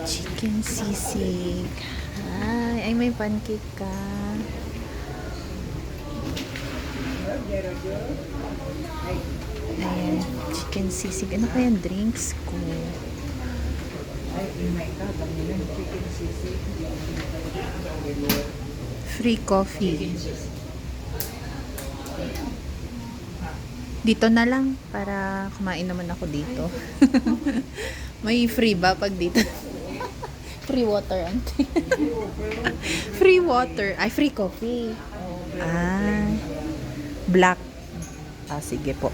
Chicken sisig. Ay, may pancake ka. Ayan, chicken sisig. Ano kaya yung drinks ko? Free coffee. Dito na lang para kumain naman ako dito. May free ba pag dito? Free water, auntie. Free water. Ay, free coffee. Black. Sige po.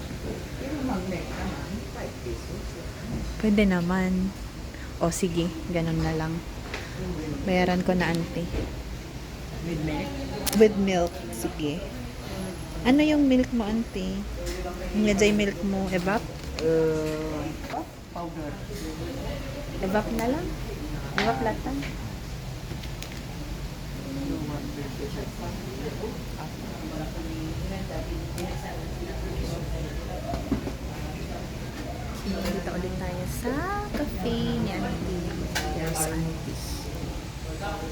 Pwede naman. Sige. Ganun na lang. Bayaran ko na, auntie. With milk? With milk. Sige. Ano yung milk mo, auntie? Yung Lejay milk mo, evap? Powder. Evap na lang? Evap latan? Dito ulit tayo sa cafe ni auntie. There's auntie.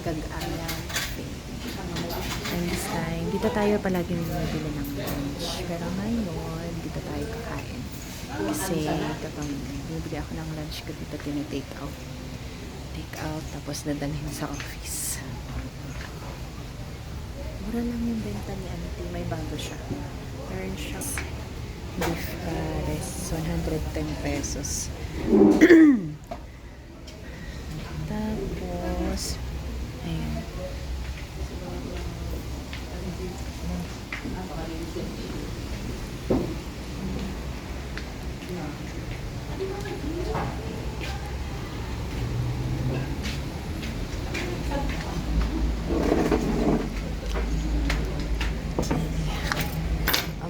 Gag-aya cafe. And this time, dito tayo palagi bumibili ng lunch. Pero ngayon, dito tayo kakain. Kasi kapag bumibili ako ng lunch ko dito, tinitake out. Take out, tapos dadalhin sa office. Mura lang yung benta ni auntie. May bago siya. Meron siya beef pares, 110 pesos. Tapos, ayan.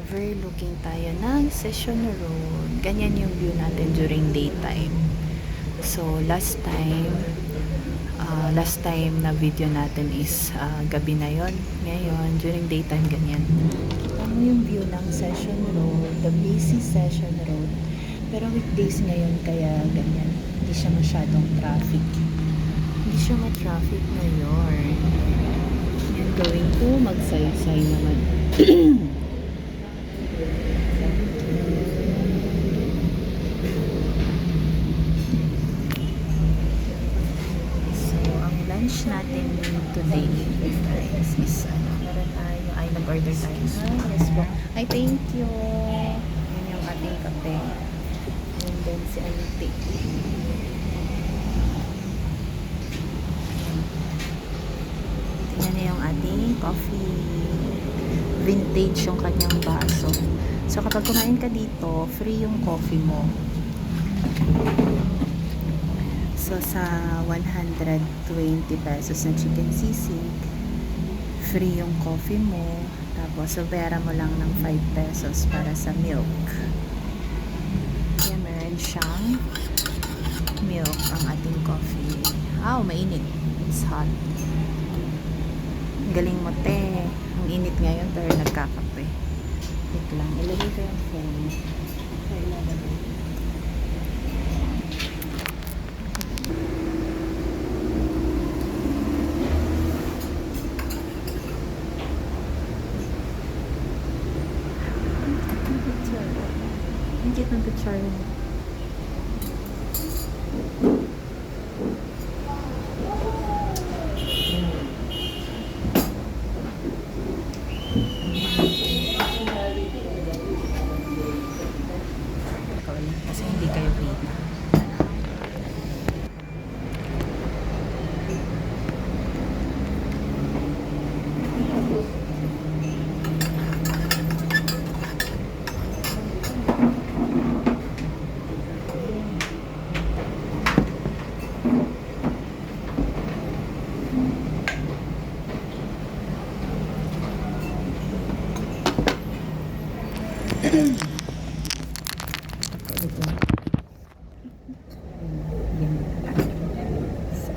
Overlooking tayo ng Session Road. Ganyan yung view natin during daytime. So, last time na video natin is gabi na yon. Ngayon, during daytime, ganyan. Kita mo yung view ng Session Road, the busy Session Road. Pero weekdays ngayon, kaya ganyan. Hindi siya masyadong traffic. Hindi siya ma-traffic ngayon. Yan, going to magsaysay naman. Lunch natin today is meron tayo, nag-order tayo. Yes po. Thank you. Yun yung ating kape. And then si auntie. Tingnan niyo yung ating coffee. Vintage yung kanyang baso. So kapag kumain ka dito, free yung coffee mo. So, sa 120 pesos na chicken sisig, free yung coffee mo. Tapos, so, bayaran mo lang ng 5 pesos para sa milk. Kaya meron siyang milk ang ating coffee. Mainit. It's hot. Galing mo, te. Ang init ngayon, pero nagkakape. Wait lang. Ilagay ko yung phone. Ang cute ng picture mo. Kasi hindi kayo kita.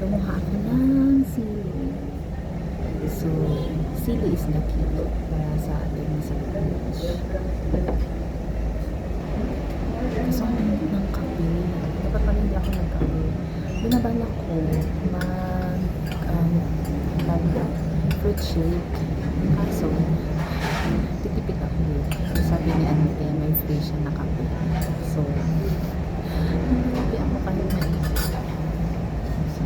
Kumuha ako ng sili. So, sili is the key para sa ating sa lunch. Kasi ang init ng kape. Dapat pala hindi ako nagkape. Binabalak ko fruit shake. Kaso, titipid ako dito. So, sabi ni Ante, may free siya na kape. So, hindi ako kahit maisip. So,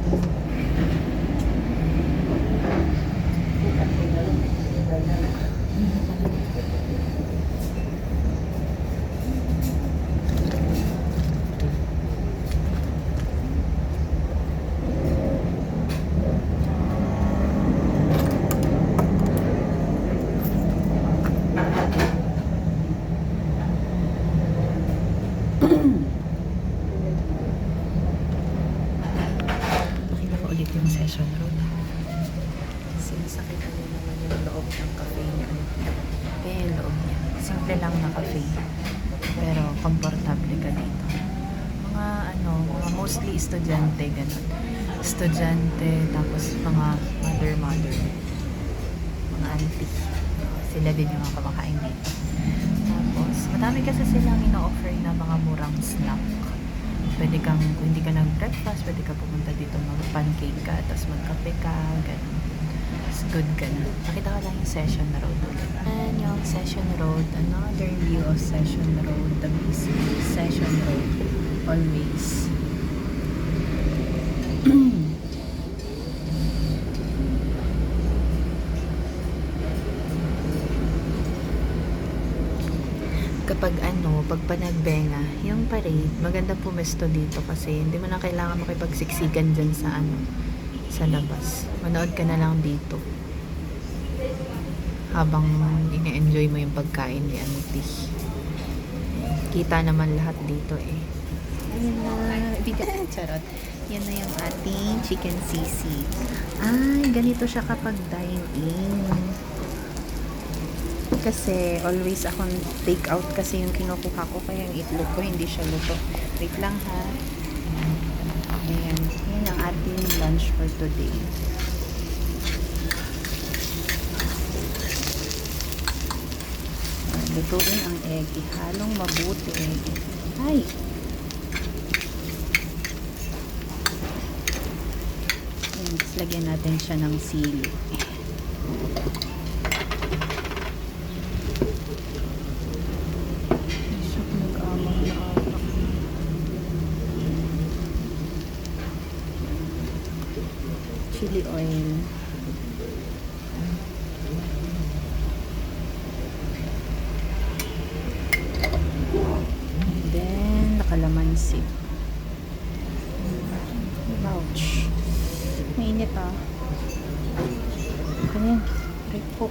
pakita ko ulit yung session road. Sinasakit na naman yung loob ng cafe niya. Kaya yung loob niya. Simple lang na cafe. Pero komportable ka dito. Mga mostly estudyante, ganun. Estudyante, tapos mga mother. Mga auntie. Sila din yung mga kumakain dito. Tapos, madami kasi silang ino-offer na mga murang snack. Pwede kang, kung hindi ka nag-breakfast, pwede ka pumunta dito mag-pancake ka, tapos magkape ka, ganun. It's good ka na. Nakita ko lang yung Session Road ulit. And yung Session Road, another view of Session Road, the busy Session Road, always. Kapag pag panagbenga, yung parade, maganda pumesto dito kasi hindi mo na kailangan makipagsiksikan dyan sa labas. Manood ka na lang dito. Habang ine-enjoy mo yung pagkain ni Auntie. Kita naman lahat dito eh. Ayun na, charot. Yan na yung ating chicken sisig. Ay, ganito siya kapag dine-in. Kasi always akong take out kasi yung kinukuha ko, kaya yung itlog ko hindi siya luto. Wait lang ha. Ayan. Yan ang ating lunch for today. Lutuin ang egg. Ihalong mabuti. Ay! Ayan. Tapos lagyan natin siya ng sili. Chili oil. Then, nakalamansi. Ouch. Mainit ah. Ayan. Right po.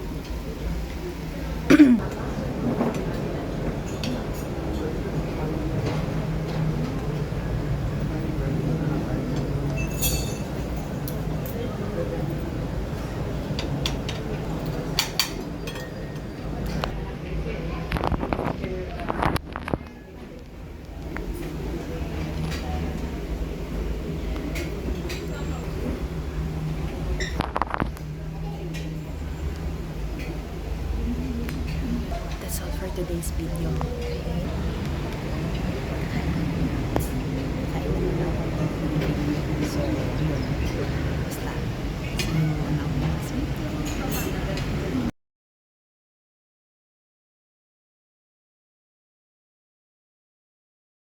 That's all for today's video.